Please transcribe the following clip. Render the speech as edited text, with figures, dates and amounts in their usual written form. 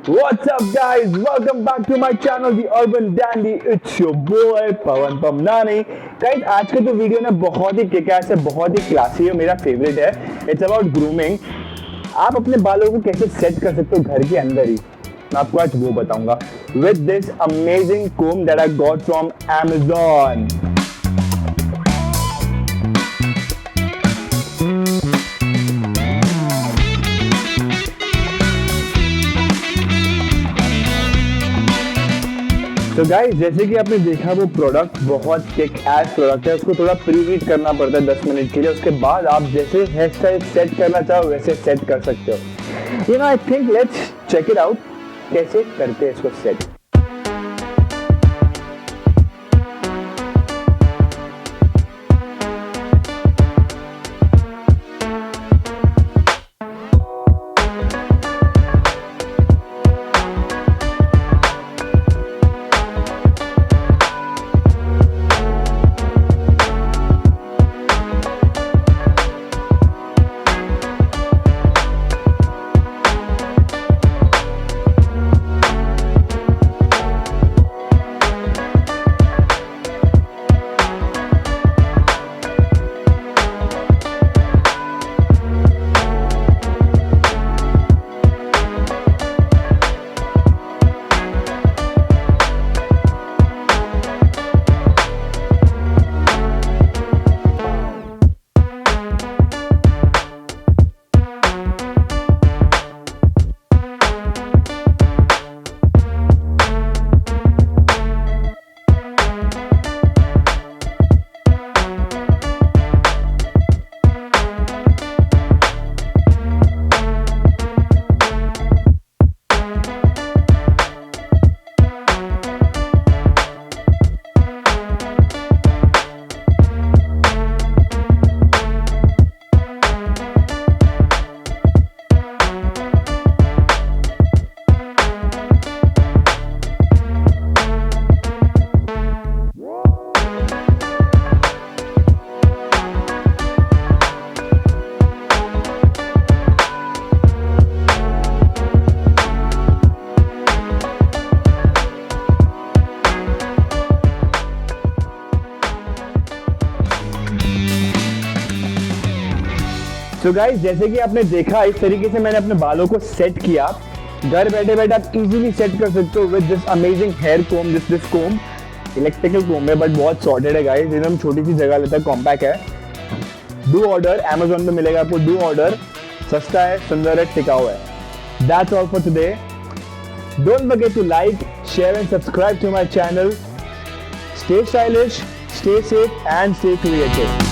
What's up guys? Welcome back to my channel The Urban Dandy. It's your boy Pavan Pamnani. Guys, आज का जो video ना बहुत ही kick-S है, बहुत ही क्लासी है, मेरा फेवरेट है. It's about grooming. आप अपने बालों को कैसे सेट कर सकते हो घर के अंदर ही, मैं आपको आज वो बताऊंगा. With this amazing comb that I got from Amazon. तो गाइस, जैसे कि आपने देखा वो प्रोडक्ट बहुत किक एस प्रोडक्ट है. उसको थोड़ा प्री हीट करना पड़ता है 10 मिनट के लिए. उसके बाद आप जैसे हेयर स्टाइल सेट करना चाहो वैसे सेट कर सकते हो. I think let's check it out कैसे करते हैं इसको सेट. तो गाइस, जैसे कि आपने देखा इस तरीके से मैंने अपने बालों को सेट किया. घर बैठे बैठे आप इजीली सेट कर सकते हो with this amazing hair comb. This comb electrical comb है बट बहुत सॉर्टेड है गाइस. एकदम छोटी सी जगह लेता है. कॉम्पैक्ट है. डू ऑर्डर, अमेजोन पे मिलेगा आपको. Do order. सस्ता है, सुंदर है, टिकाऊ है. That's all for today. Don't forget to like, share and subscribe to my channel. Stay stylish, stay safe and stay creative.